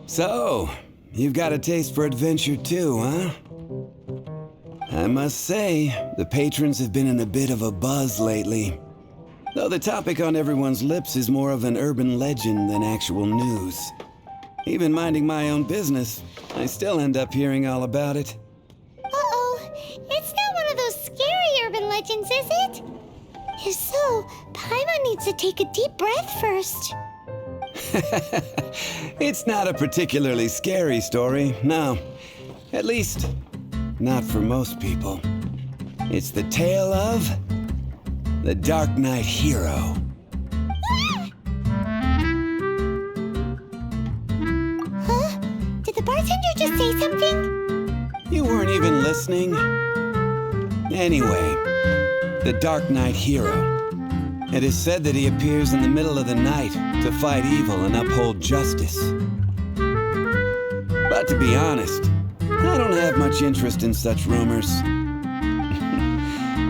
So, you've got a taste for adventure too, huh? I must say, the patrons have been in a bit of a buzz lately. Though the topic on everyone's lips is more of an urban legend than actual news. Even minding my own business, I still end up hearing all about it. Uh-oh, it's not one of those scary urban legends, is it? If so, Paimon needs to take a deep breath first. It's not a particularly scary story, no. At least, not for most people. It's the tale of the Darknight hero. Huh? Did the bartender just say something? You weren't even listening. Anyway, the Darknight hero. It is said that he appears in the middle of the night to fight evil and uphold justice. But to be honest, I don't have much interest in such rumors.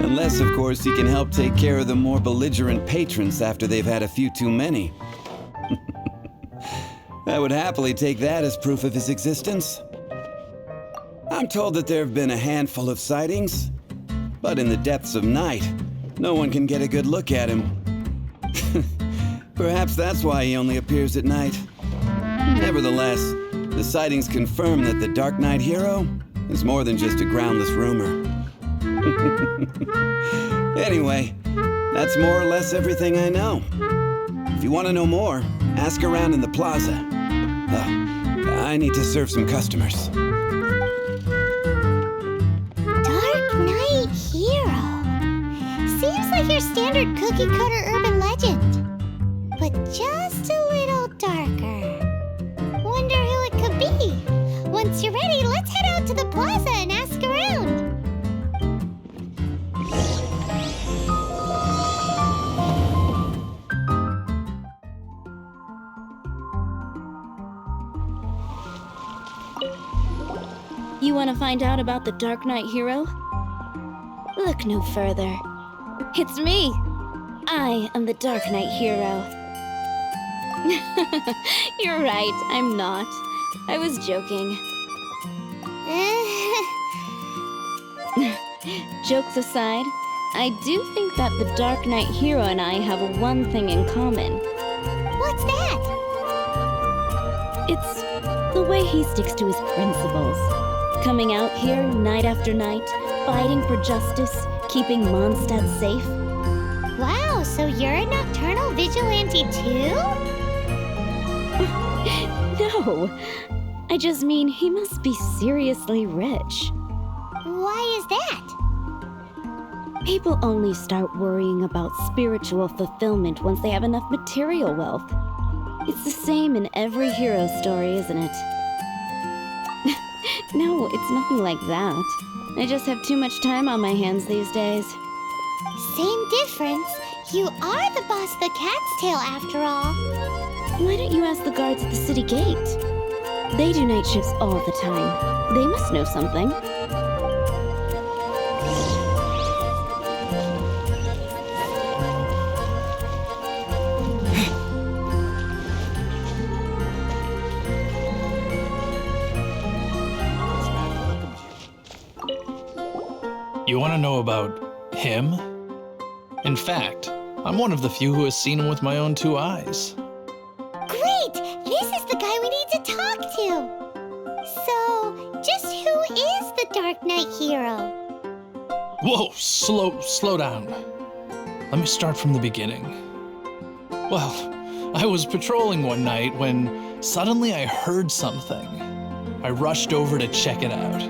Unless, of course, he can help take care of the more belligerent patrons after they've had a few too many. I would happily take that as proof of his existence. I'm told that there have been a handful of sightings, but in the depths of night, no one can get a good look at him. Perhaps that's why he only appears at night. Nevertheless, the sightings confirm that the Darknight hero is more than just a groundless rumor. Anyway, that's more or less everything I know. If you want to know more, ask around in the plaza. I need to serve some customers. Darknight hero. Seems like your standard cookie-cutter urban legend, but just a little darker. Wonder who it could be. Once you're ready, let's head out to the plaza and ask around. You want to find out about the Darknight hero? Look no further. It's me! I am the Darknight hero. You're right, I'm not. I was joking. Jokes aside, I do think that the Darknight hero and I have one thing in common. What's that? It's the way he sticks to his principles. Coming out here night after night, fighting for justice, keeping Mondstadt safe. Wow, so you're a nocturnal vigilante too? No, I just mean he must be seriously rich. Why is that? People only start worrying about spiritual fulfillment once they have enough material wealth. It's the same in every hero story, isn't it? No, it's nothing like that. I just have too much time on my hands these days. Same difference. You are the boss of the Cat's Tail after all. Why don't you ask the guards at the city gate? They do night shifts all the time. They must know something. You want to know about him? In fact, I'm one of the few who has seen him with my own two eyes. Great! This is the guy we need to talk to. So, just who is the Darknight hero? Whoa, slow down. Let me start from the beginning. Well, I was patrolling one night when suddenly I heard something. I rushed over to check it out.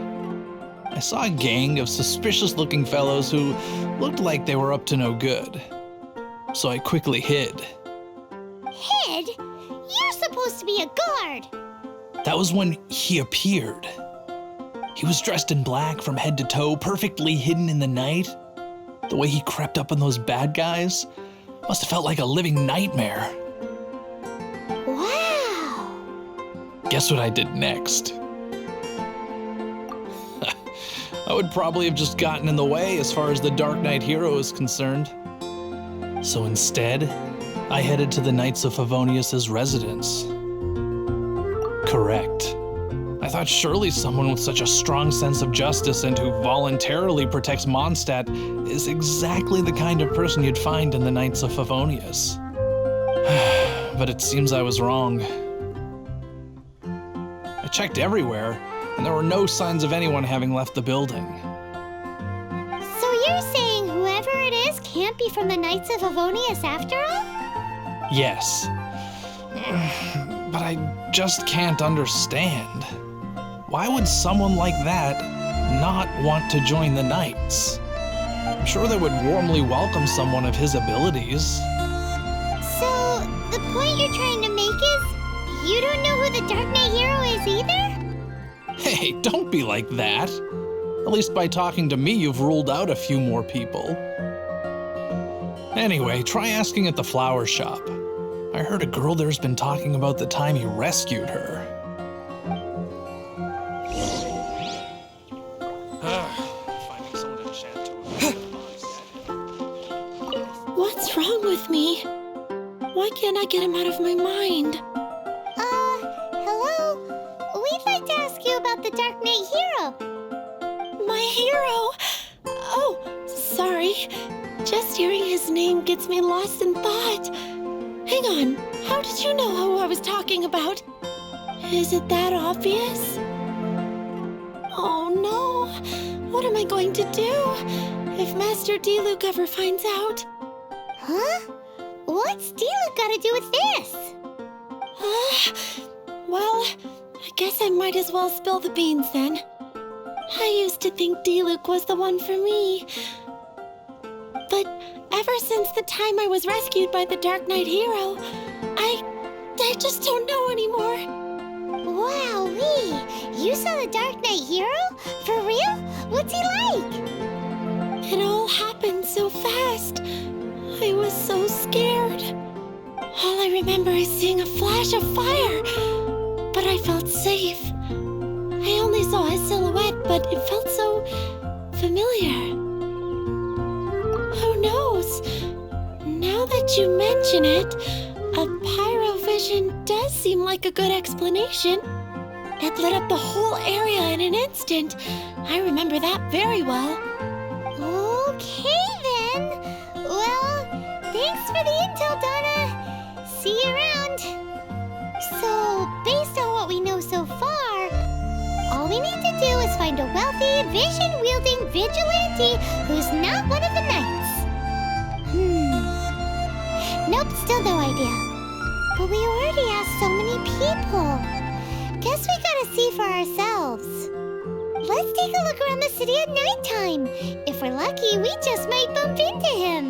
I saw a gang of suspicious-looking fellows who looked like they were up to no good. So I quickly hid. Hid? You're supposed to be a guard. That was when he appeared. He was dressed in black from head to toe, perfectly hidden in the night. The way he crept up on those bad guys must have felt like a living nightmare. Wow. Guess what I did next? I would probably have just gotten in the way as far as the Darknight hero is concerned. So instead, I headed to the Knights of Favonius's residence. correct. I thought surely someone with such a strong sense of justice and who voluntarily protects Mondstadt is exactly the kind of person you'd find in the Knights of Favonius. But it seems I was wrong. I checked everywhere, and there were no signs of anyone having left the building. So you're saying whoever it is can't be from the Knights of Favonius after all? Yes. But I just can't understand. Why would someone like that not want to join the Knights? I'm sure they would warmly welcome someone of his abilities. So, the point you're trying to make is, you don't know who the Dark Knight hero is either? Hey, don't be like that. At least by talking to me, you've ruled out a few more people. Anyway, try asking at the flower shop. I heard a girl there's been talking about the time you rescued her. Finding someone to chat to. What's wrong with me? Why can't I get him out of my mind? Hello? We'd like to ask you about the Dark Knight hero. My hero? Oh, sorry. Just hearing his name gets me lost in thought. Hang on, how did you know who I was talking about? Is it that obvious? Oh no, what am I going to do if Master Diluc ever finds out? Huh? What's Diluc got to do with this? Well, I guess I might as well spill the beans then. I used to think Diluc was the one for me. But ever since the time I was rescued by the Dark Knight hero, I just don't know anymore. Wowee! You saw the Dark Knight hero? For real? What's he like? It all happened so fast. I was so scared. All I remember is seeing a flash of fire, but I felt safe. I only saw his silhouette, but it felt so familiar. Who knows? Now that you mention it, a pyrovision does seem like a good explanation. It lit up the whole area in an instant. I remember that very well. Okay then. Well, thanks for the intel, Donna. See you around. So, based on what we know so far, all we need to do is find a wealthy, vision-wielding vigilante who's not one of the knights. Nope, still no idea. But we already asked so many people. Guess we gotta see for ourselves. Let's take a look around the city at nighttime. If we're lucky, we just might bump into him.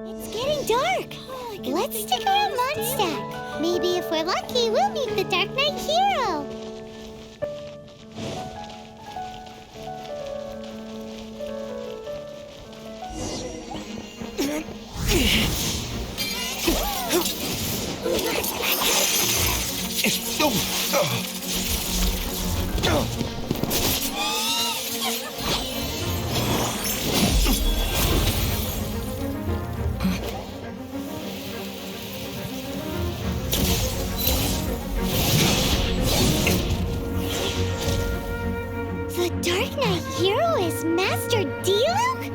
It's getting dark. Let's stick around Mondstadt. Maybe if we're lucky, we'll meet the Dark Knight hero. The Dark Knight hero is Master Diluc?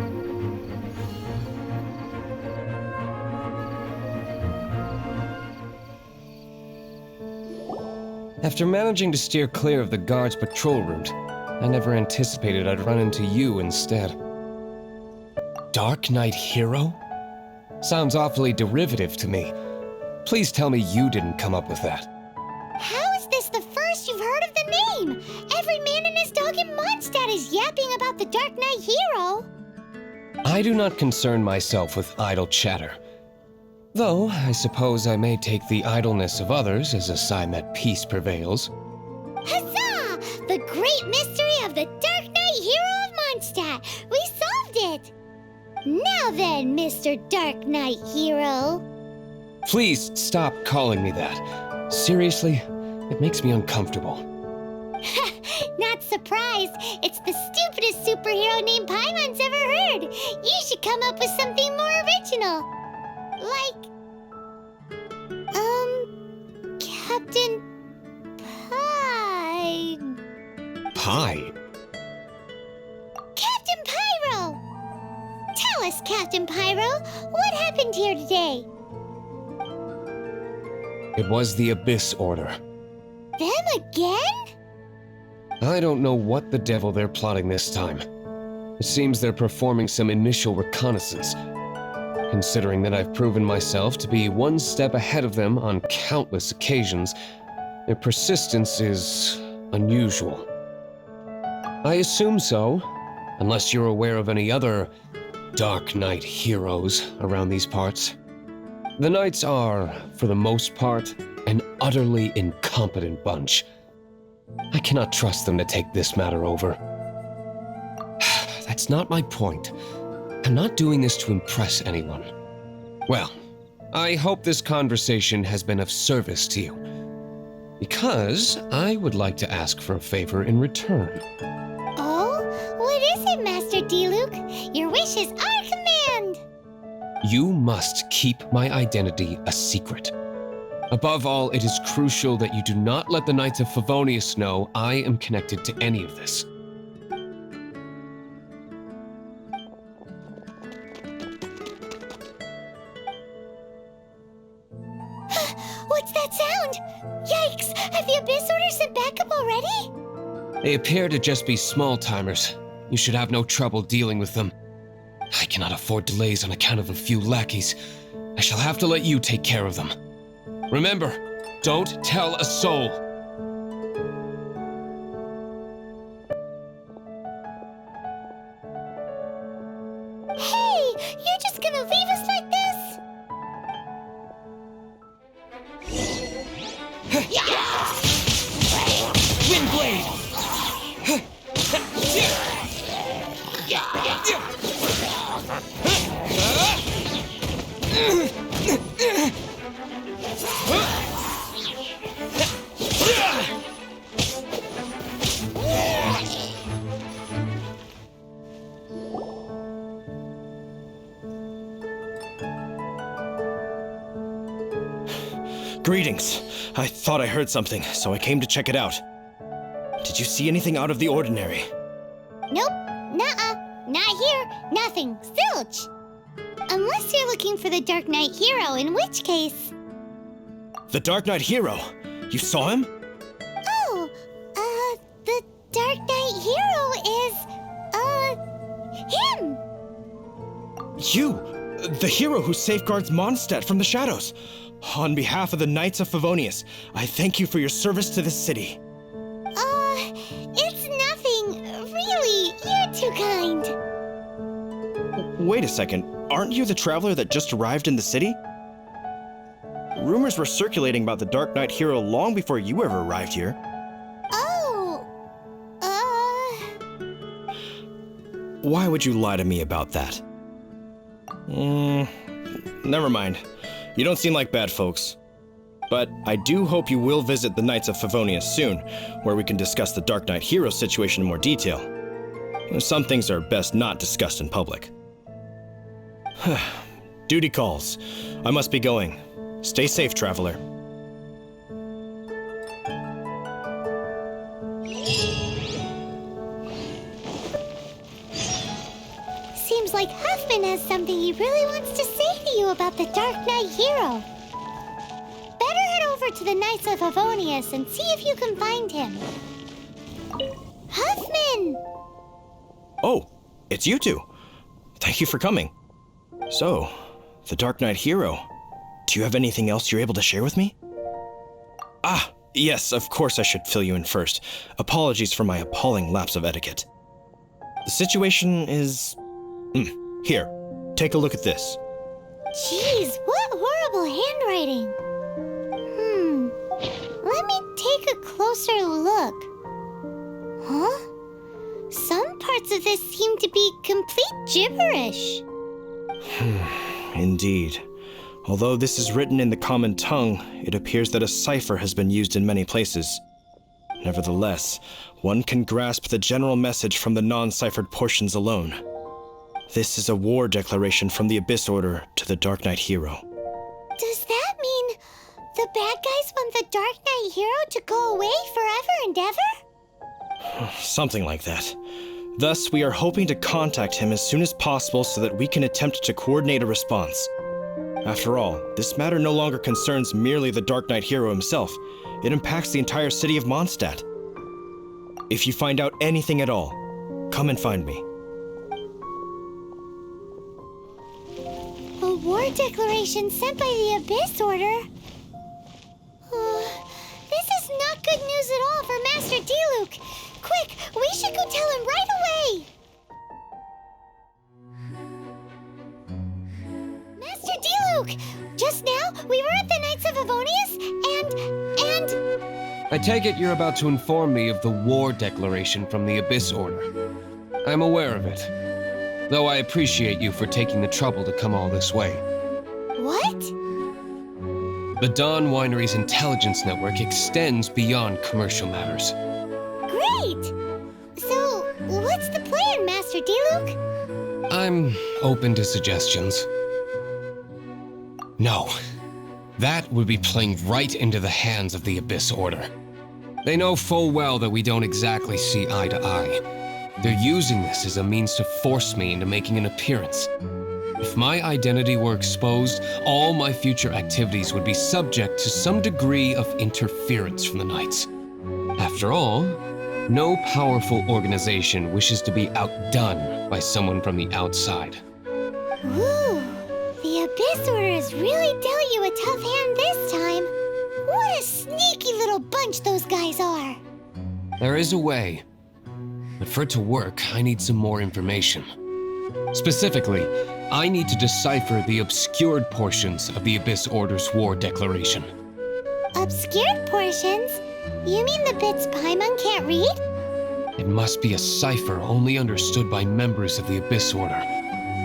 After managing to steer clear of the guard's patrol route, I never anticipated I'd run into you instead. Dark Knight hero? Sounds awfully derivative to me. Please tell me you didn't come up with that. How is this the first you've heard of the name? Every man and his dog in Mondstadt is yapping about the Dark Knight hero. I do not concern myself with idle chatter. Though, I suppose I may take the idleness of others as a sign that peace prevails. Huzzah! The great mystery of the Dark Knight hero of Mondstadt! We solved it! Now then, Mr. Dark Knight hero. Please stop calling me that. Seriously, it makes me uncomfortable. Not surprised. It's the stupidest superhero name Paimon's ever heard. You should come up with something more original. Like Captain Pie. Pie? Captain Pyro! Tell us, Captain Pyro, what happened here today? It was the Abyss Order. Them again? I don't know what the devil they're plotting this time. It seems they're performing some initial reconnaissance. Considering that I've proven myself to be one step ahead of them on countless occasions, their persistence is unusual. I assume so, unless you're aware of any other Darknight heroes around these parts. The Knights are, for the most part, an utterly incompetent bunch. I cannot trust them to take this matter over. That's not my point. I'm not doing this to impress anyone. Well, I hope this conversation has been of service to you. Because I would like to ask for a favor in return. Oh? What is it, Master Diluc? Your wish is our command! You must keep my identity a secret. Above all, it is crucial that you do not let the Knights of Favonius know I am connected to any of this. What's that sound? Yikes! Have the Abyss Order sent backup already? They appear to just be small-timers. You should have no trouble dealing with them. I cannot afford delays on account of a few lackeys. I shall have to let you take care of them. Remember, don't tell a soul. Hey! You're just gonna leave us like this? Windblade! Greetings. I thought I heard something, so I came to check it out. Did you see anything out of the ordinary? Nope. Nuh-uh. Not here. Nothing. Zilch. Unless you're looking for the Darknight hero, in which case... The Darknight hero? You saw him? Oh, the Darknight hero is, him! You! The hero who safeguards Mondstadt from the shadows. On behalf of the Knights of Favonius, I thank you for your service to this city. It's nothing. Really, you're too kind. Wait a second, aren't you the traveler that just arrived in the city? Rumors were circulating about the Darknight hero long before you ever arrived here. Oh, Why would you lie to me about that? Never mind. You don't seem like bad folks. But I do hope you will visit the Knights of Favonius soon, where we can discuss the Darknight hero situation in more detail. Some things are best not discussed in public. Duty calls. I must be going. Stay safe, traveler. seems like Huffman has something he really wants to say to you about the Darknight hero. Better head over to the Knights of Favonius and see if you can find him. Huffman! Oh, it's you two. Thank you for coming. So, the Darknight hero. Do you have anything else you're able to share with me? Ah, yes, of course I should fill you in first. Apologies for my appalling lapse of etiquette. The situation is... Here, take a look at this. Jeez, what horrible handwriting. Let me take a closer look. Huh? Some parts of this seem to be complete gibberish. Indeed. Although this is written in the common tongue, it appears that a cipher has been used in many places. Nevertheless, one can grasp the general message from the non-ciphered portions alone. This is a war declaration from the Abyss Order to the Darknight hero. Does that mean the bad guys want the Darknight hero to go away forever and ever? Something like that. Thus, we are hoping to contact him as soon as possible so that we can attempt to coordinate a response. After all, this matter no longer concerns merely the Darknight hero himself. It impacts the entire city of Mondstadt. If you find out anything at all, come and find me. A war declaration sent by the Abyss Order? This is not good news at all for Master Diluc. Quick, we should go tell him right away! Master Diluc! Just now, we were at the Knights of Avonius, and... I take it you're about to inform me of the war declaration from the Abyss Order. I'm aware of it, though I appreciate you for taking the trouble to come all this way. What? The Dawn Winery's intelligence network extends beyond commercial matters. Great! So, what's the plan, Master Diluc? I'm open to suggestions. No. That would be playing right into the hands of the Abyss Order. They know full well that we don't exactly see eye to eye. They're using this as a means to force me into making an appearance. If my identity were exposed, all my future activities would be subject to some degree of interference from the Knights. After all, no powerful organization wishes to be outdone by someone from the outside. Ooh, the Abyss Order has really dealt you a tough hand this time. What a sneaky little bunch those guys are. There is a way, but for it to work, I need some more information. Specifically, I need to decipher the obscured portions of the Abyss Order's war declaration. Obscured portions? You mean the bits Paimon can't read? It must be a cipher only understood by members of the Abyss Order,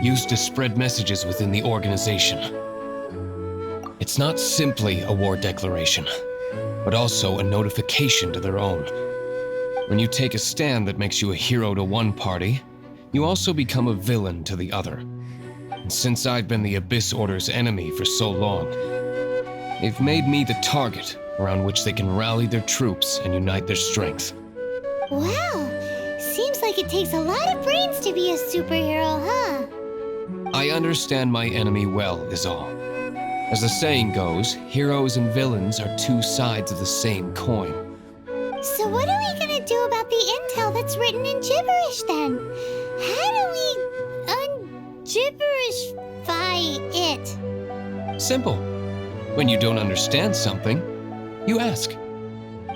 used to spread messages within the organization. It's not simply a war declaration, but also a notification to their own. When you take a stand that makes you a hero to one party, you also become a villain to the other. And since I've been the Abyss Order's enemy for so long, they've made me the target around which they can rally their troops and unite their strength. Wow, seems like it takes a lot of brains to be a superhero, huh? I understand my enemy well, is all. As the saying goes, heroes and villains are two sides of the same coin. So what are we gonna do about the intel that's written in gibberish then? How do we un-gibberishify it? Simple. When you don't understand something, you ask.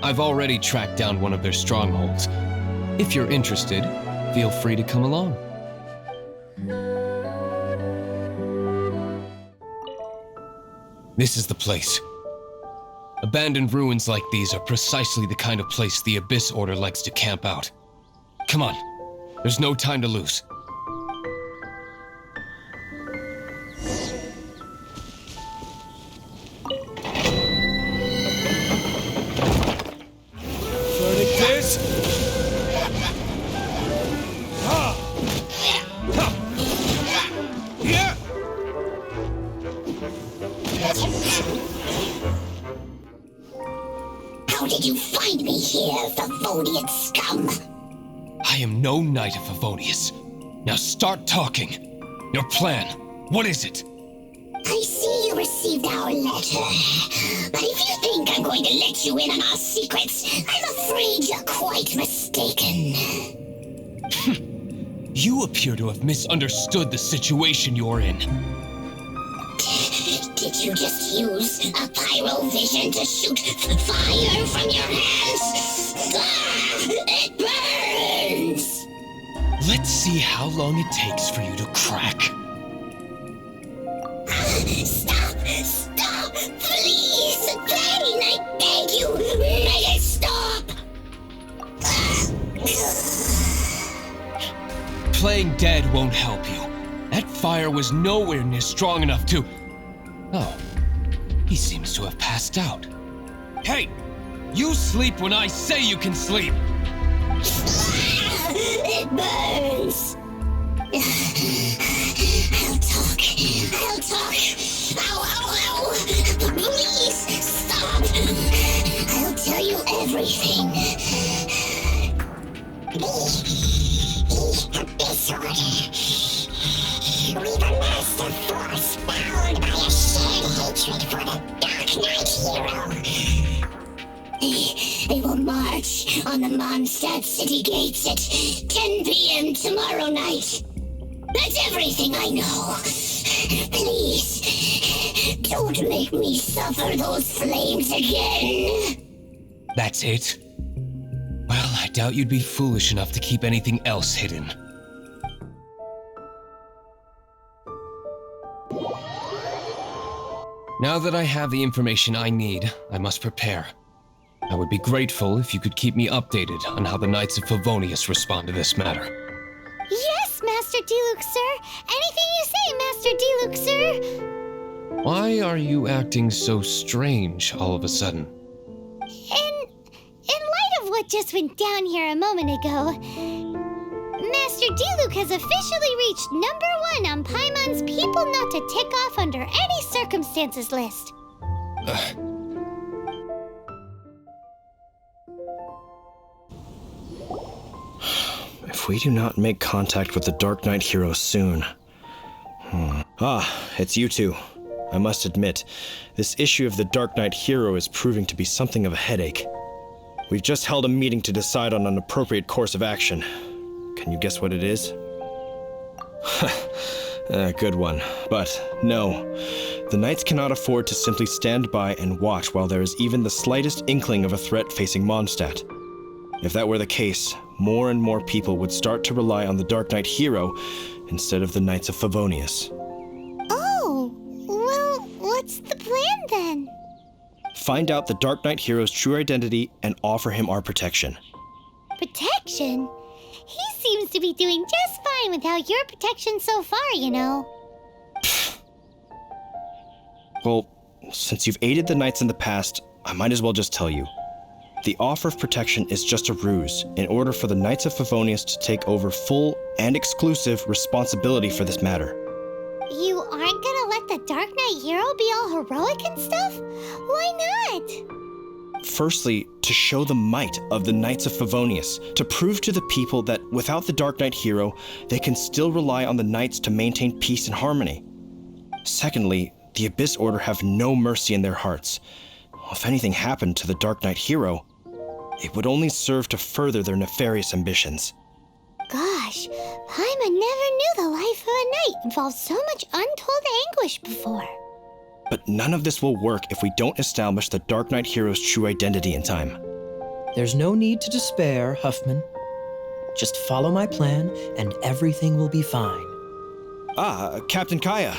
I've already tracked down one of their strongholds. If you're interested, feel free to come along. This is the place. Abandoned ruins like these are precisely the kind of place the Abyss Order likes to camp out. Come on, there's no time to lose. How did you find me here, Favonian scum? I am no knight of Favonius. Now start talking. Your plan, what is it? I see you received our letter. But if you think I'm going to let you in on our secrets, I'm afraid you're quite mistaken. You appear to have misunderstood the situation you're in. Did you just use a pyrovision to shoot fire from your hands? Ah, it burns! Let's see how long it takes for you to crack. Stop! Stop! Please! Pain, I beg you! Make it stop! Playing dead won't help you. That fire was nowhere near strong enough to... Oh, he seems to have passed out. Hey! You sleep when I say you can sleep! It burns! I'll talk! Ow, ow, ow! Please, stop! everything. The Abyss Order. We've amassed a force bound by a shared hatred for the Darknight hero. They will march on the Mondstadt city gates at 10 p.m. tomorrow night. That's everything I know. Please, don't make me suffer those flames again. That's it? Well, I doubt you'd be foolish enough to keep anything else hidden. Now that I have the information I need, I must prepare. I would be grateful if you could keep me updated on how the Knights of Favonius respond to this matter. Yes, Master Diluc, sir. Anything you say, Master Diluc, sir. Why are you acting so strange all of a sudden? In light of what just went down here a moment ago, Master Diluc has officially reached #1 on Paimon's people not to tick off under any circumstances list. If we do not make contact with the Darknight hero soon... Ah, it's you two. I must admit, this issue of the Darknight hero is proving to be something of a headache. We've just held a meeting to decide on an appropriate course of action. Can you guess what it is? Good one. But no, the Knights cannot afford to simply stand by and watch while there is even the slightest inkling of a threat facing Mondstadt. If that were the case, more and more people would start to rely on the Darknight hero instead of the Knights of Favonius. Oh, well, what's the plan then? Find out the Darknight hero's true identity and offer him our protection. Protection? He seems to be doing just fine without your protection so far, you know. Well, since you've aided the Knights in the past, I might as well just tell you. The offer of protection is just a ruse in order for the Knights of Favonius to take over full and exclusive responsibility for this matter. You aren't gonna let the Darknight hero be all heroic and stuff? Why not? Firstly, to show the might of the Knights of Favonius, to prove to the people that without the Darknight hero, they can still rely on the Knights to maintain peace and harmony. Secondly, the Abyss Order have no mercy in their hearts. If anything happened to the Darknight hero, it would only serve to further their nefarious ambitions. Gosh, Paimon never knew the life of a knight involved so much untold anguish before. But none of this will work if we don't establish the Darknight hero's true identity in time. There's no need to despair, Huffman. Just follow my plan and everything will be fine. Ah, Captain Kaya.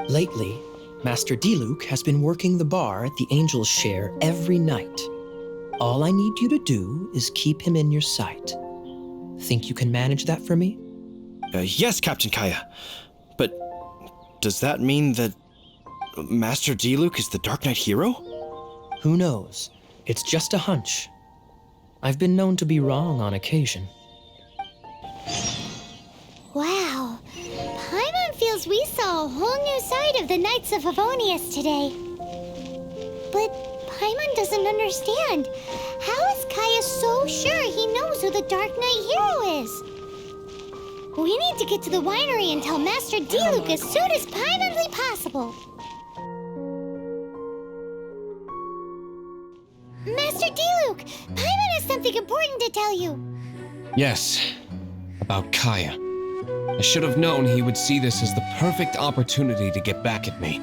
Lately, Master Diluc has been working the bar at the Angel's Share every night. All I need you to do is keep him in your sight. Think you can manage that for me? Yes, Captain Kaya. But does that mean that Master Diluc is the Darknight hero? Who knows? It's just a hunch. I've been known to be wrong on occasion. Wow, Paimon feels we saw a whole new side of the Knights of Favonius today. But Paimon doesn't understand. How is Kaya so sure he knows who the Darknight hero is? We need to get to the winery and tell Master Diluc as soon as Paimonly possible. Master Diluc, Paimon has something important to tell you. Yes, about Kaya. I should have known he would see this as the perfect opportunity to get back at me.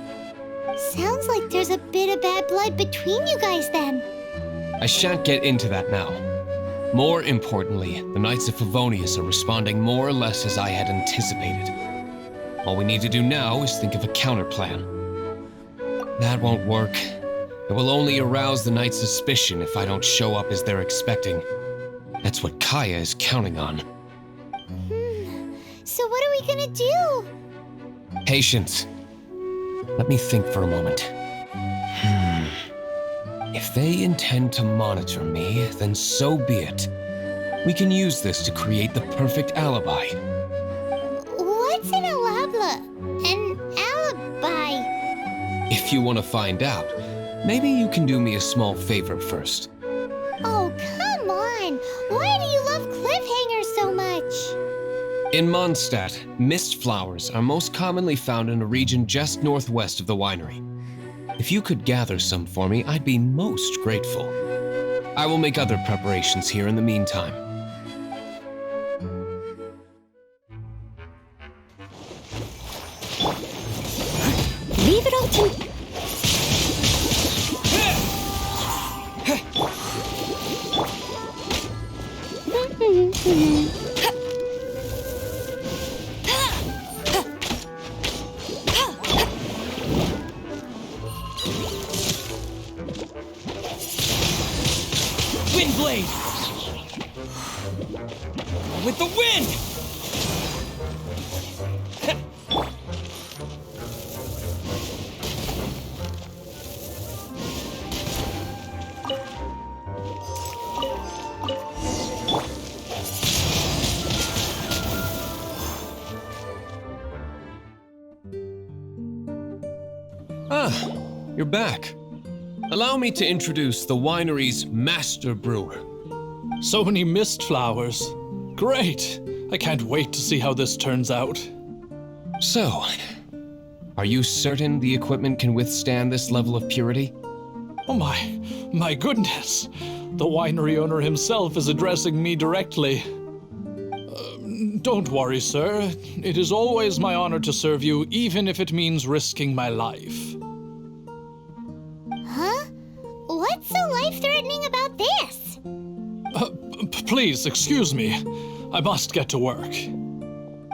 Sounds like there's a bit of bad blood between you guys then. I shan't get into that now. More importantly, the Knights of Favonius are responding more or less as I had anticipated. All we need to do now is think of a counterplan. That won't work. It will only arouse the Knights' suspicion if I don't show up as they're expecting. That's what Kaya is counting on. So what are we gonna do? Patience. Let me think for a moment. If they intend to monitor me, then so be it. We can use this to create the perfect alibi. What's an An alibi? If you want to find out, maybe you can do me a small favor first. In Mondstadt, mist flowers are most commonly found in a region just northwest of the winery. If you could gather some for me, I'd be most grateful. I will make other preparations here in the meantime. Leave it all to... Windblade! With the wind! Ah, you're back. Allow me to introduce the winery's master brewer. So many mist flowers. Great! I can't wait to see how this turns out. So, are you certain the equipment can withstand this level of purity? Oh my goodness! The winery owner himself is addressing me directly. Don't worry, sir. It is always my honor to serve you, even if it means risking my life. Huh? What's so life-threatening about this? Please, excuse me. I must get to work.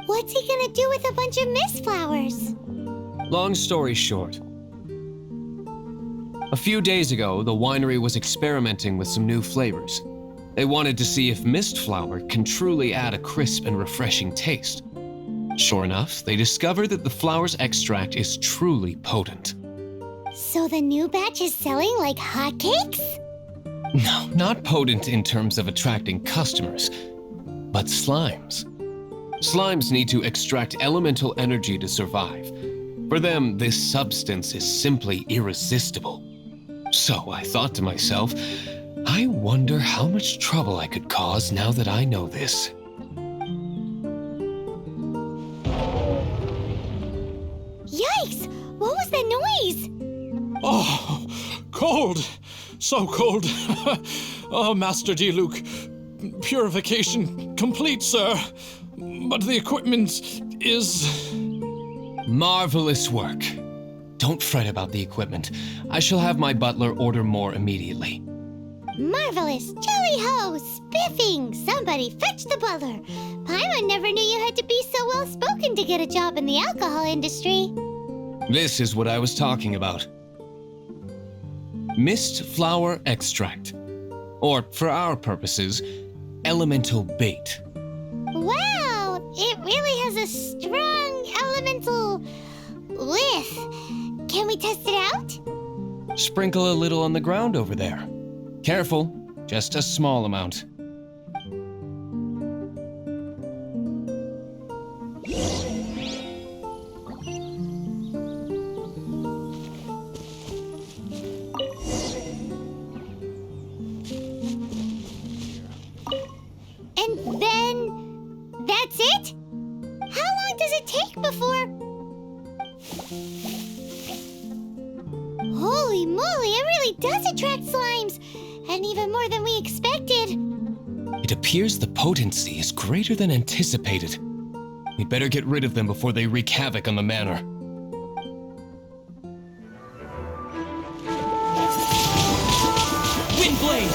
What's he gonna do with a bunch of mist flowers? Long story short. A few days ago, the winery was experimenting with some new flavors. They wanted to see if mist flower can truly add a crisp and refreshing taste. Sure enough, they discovered that the flower's extract is truly potent. So the new batch is selling like hotcakes? No, not potent in terms of attracting customers, but slimes. Slimes need to extract elemental energy to survive. For them, this substance is simply irresistible. So I thought to myself, I wonder how much trouble I could cause now that I know this. Yikes! What was that noise? Oh, cold! So cold! Oh, Master Diluc, purification complete, sir. But the equipment is... Marvelous work. Don't fret about the equipment. I shall have my butler order more immediately. Marvelous! Jolly ho! Spiffing! Somebody fetch the butler! Paimon never knew you had to be so well-spoken to get a job in the alcohol industry. This is what I was talking about. Mist flower extract. Or, for our purposes, elemental bait. Wow! It really has a strong elemental whiff. Can we test it out? Sprinkle a little on the ground over there. Careful, just a small amount. And then... that's it? How long does it take before... Holy moly, it really does attract slimes! And even more than we expected. It appears the potency is greater than anticipated. We'd better get rid of them before they wreak havoc on the manor. Windblade!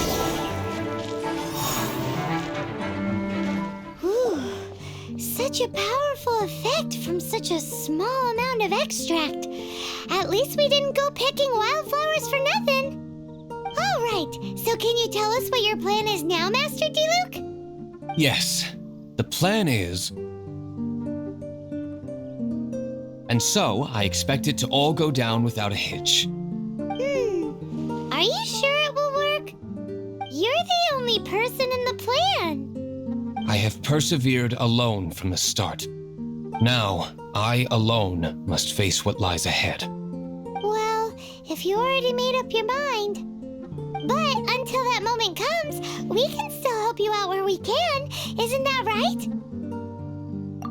Whew. Such a powerful effect from such a small amount of extract. At least we didn't go picking wildflowers for nothing. All right, so can you tell us what your plan is now, Master Diluc? Yes, the plan is... And so, I expect it to all go down without a hitch. Are you sure it will work? You're the only person in the plan. I have persevered alone from the start. Now, I alone must face what lies ahead. Well, if you already made up your mind. But until that moment comes, we can still help you out where we can. Isn't that right?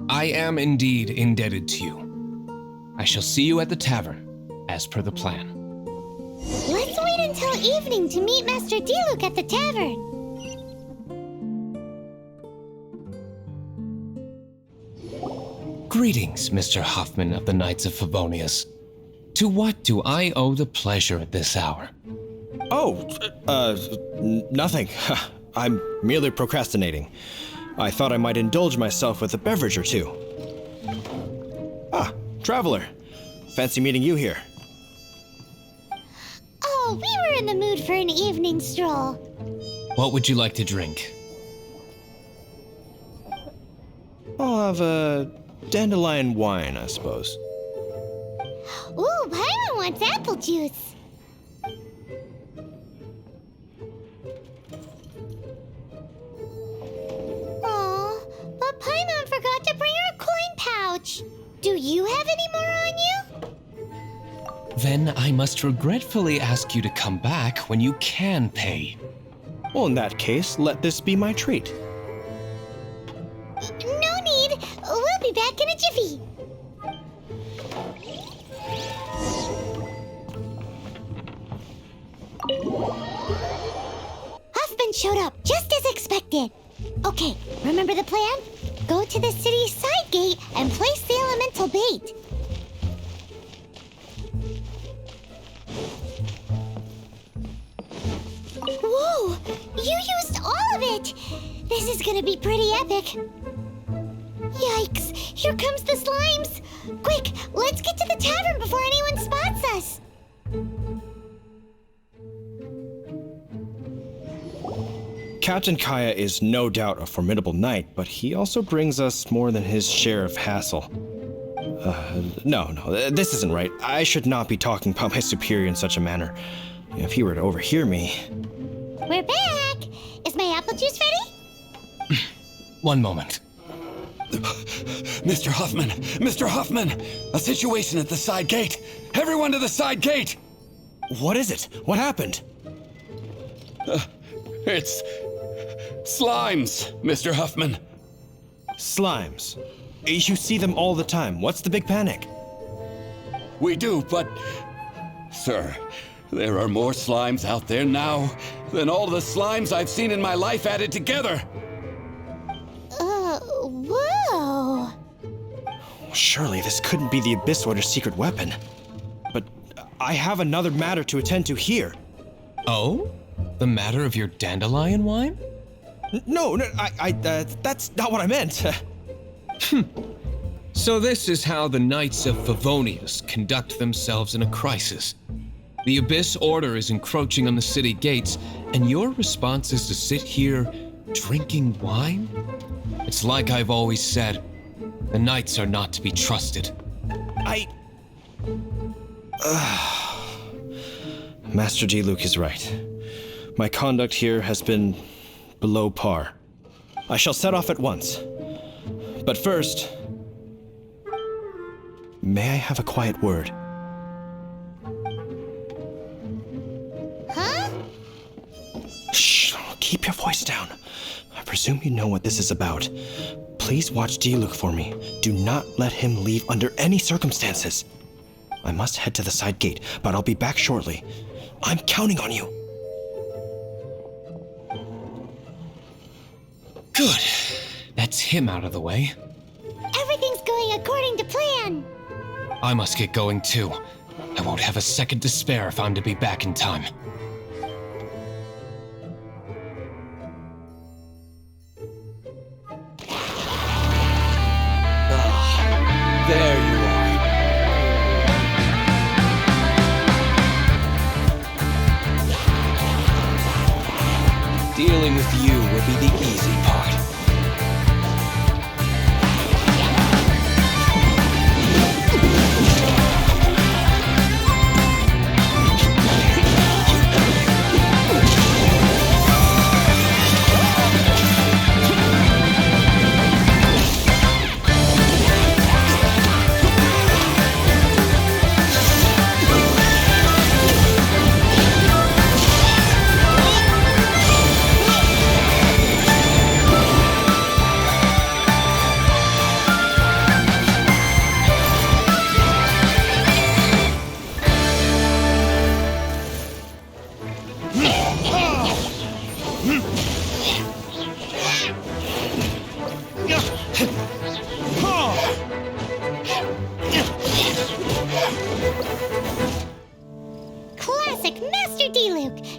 I am indeed indebted to you. I shall see you at the tavern, as per the plan. Let's wait until evening to meet Master Diluc at the tavern. Greetings, Mr. Hoffman of the Knights of Favonius. To what do I owe the pleasure at this hour? Oh, nothing. I'm merely procrastinating. I thought I might indulge myself with a beverage or two. Ah, traveler. Fancy meeting you here. Oh, we were in the mood for an evening stroll. What would you like to drink? I'll have a dandelion wine, I suppose. Ooh, Paimon wants apple juice. Aw, but Paimon forgot to bring her coin pouch. Do you have any more on you? Then I must regretfully ask you to come back when you can pay. Well, in that case, let this be my treat. No need. We'll be back in a jiffy. Huffman showed up just as expected. Okay, remember the plan? Go to the city's side gate and place the elemental bait. Whoa! You used all of it! This is gonna be pretty epic. Yikes! Here comes the slimes! Quick, let's get to the tavern before anyone spots us! Captain Kaya is no doubt a formidable knight, but he also brings us more than his share of hassle. No, this isn't right. I should not be talking about my superior in such a manner. If he were to overhear me... We're back! Is my apple juice ready? One moment. Mr. Huffman! Mr. Huffman! A situation at the side gate! Everyone to the side gate! What is it? What happened? It's slimes, Mr. Huffman. Slimes. You see them all the time. What's the big panic? We do, but... Sir, there are more slimes out there now than all the slimes I've seen in my life added together. Whoa! Surely this couldn't be the Abyss Order's secret weapon. But I have another matter to attend to here. Oh? The matter of your dandelion wine? No, that's not what I meant. So this is how the Knights of Favonius conduct themselves in a crisis. The Abyss Order is encroaching on the city gates, and your response is to sit here drinking wine? It's like I've always said, the Knights are not to be trusted. Master Diluc is right. My conduct here has been below par. I shall set off at once. But first, may I have a quiet word? Huh? Shh, keep your voice down. I presume you know what this is about. Please watch Diluc for me. Do not let him leave under any circumstances. I must head to the side gate, but I'll be back shortly. I'm counting on you. Good. That's him out of the way. Everything's going according to plan. I must get going too. I won't have a second to spare if I'm to be back in time. There you are. Dealing with you will be the easy part.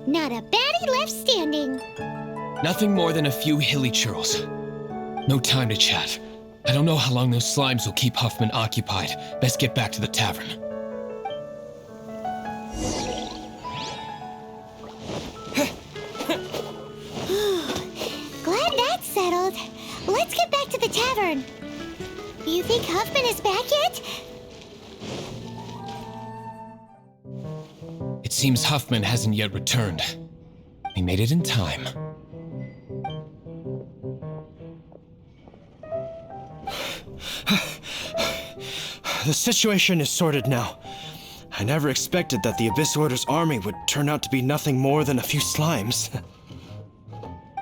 Not a baddie left standing. Nothing more than a few hilly churls. No time to chat. I don't know how long those slimes will keep Huffman occupied. Best get back to the tavern. Glad that's settled. Let's get back to the tavern. You think Huffman is back yet? It seems Huffman hasn't yet returned. We made it in time. The situation is sorted now. I never expected that the Abyss Order's army would turn out to be nothing more than a few slimes.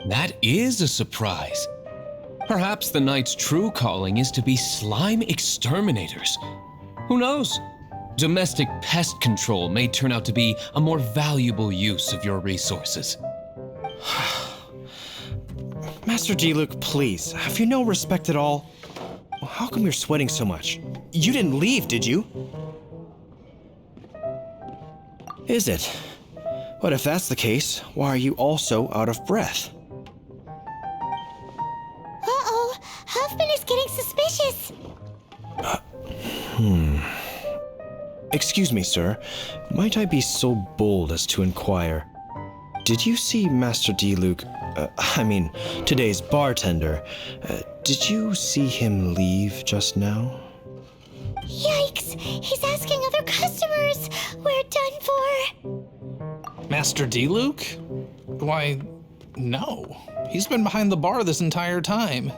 That is a surprise. Perhaps the Knight's true calling is to be slime exterminators. Who knows? Domestic pest control may turn out to be a more valuable use of your resources. Master Diluc, please, have you no respect at all? How come you're sweating so much? You didn't leave, did you? Is it? But if that's the case, why are you also out of breath? Uh-oh, Huffman is getting suspicious. Excuse me, sir. Might I be so bold as to inquire? Did you see Master Diluc, today's bartender? Did you see him leave just now? Yikes, he's asking other customers. We're done for. Master Diluc? Why, no. He's been behind the bar this entire time.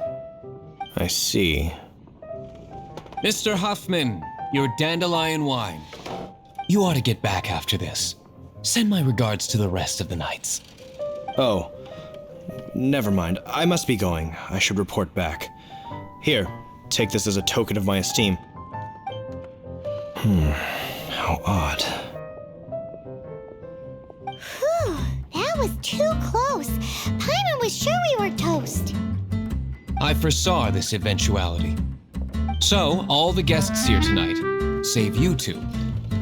I see. Mr. Huffman, your dandelion wine. You ought to get back after this. Send my regards to the rest of the knights. Oh, never mind. I must be going. I should report back. Here, take this as a token of my esteem. How odd. Whew, that was too close. Paimon was sure we were toast. I foresaw this eventuality. So, all the guests here tonight, save you two,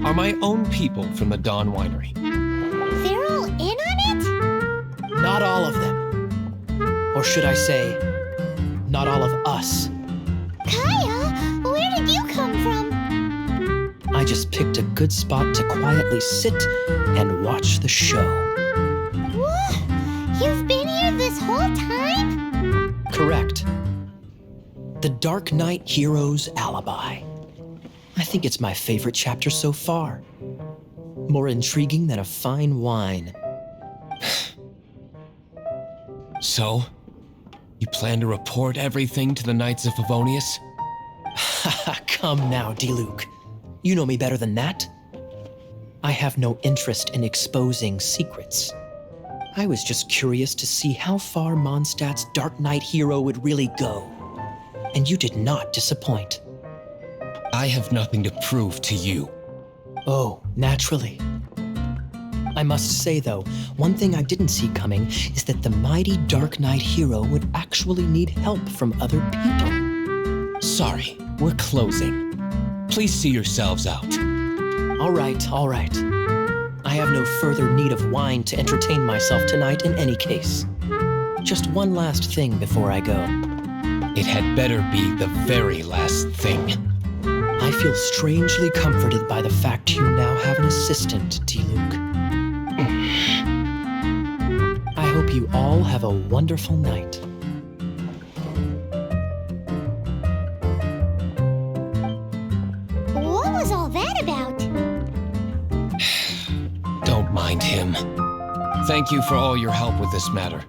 are my own people from the Dawn Winery. They're all in on it? Not all of them. Or should I say, not all of us. Kaya, where did you come from? I just picked a good spot to quietly sit and watch the show. What? You've been here this whole time? Correct. The Darknight hero's alibi. I think it's my favorite chapter so far. More intriguing than a fine wine. So, you plan to report everything to the Knights of Favonius? Come now, Diluc. You know me better than that. I have no interest in exposing secrets. I was just curious to see how far Mondstadt's Darknight hero would really go. And you did not disappoint. I have nothing to prove to you. Oh, naturally. I must say, though, one thing I didn't see coming is that the mighty Darknight hero would actually need help from other people. Sorry, we're closing. Please see yourselves out. All right, all right. I have no further need of wine to entertain myself tonight in any case. Just one last thing before I go. It had better be the very last thing. I feel strangely comforted by the fact you now have an assistant, Diluc. I hope you all have a wonderful night. What was all that about? Don't mind him. Thank you for all your help with this matter.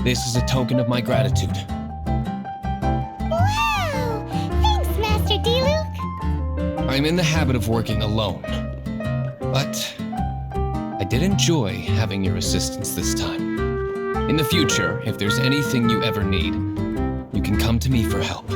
This is a token of my gratitude. Wow! Thanks, Master Diluc. I'm in the habit of working alone, but I did enjoy having your assistance this time. In the future, if there's anything you ever need, you can come to me for help.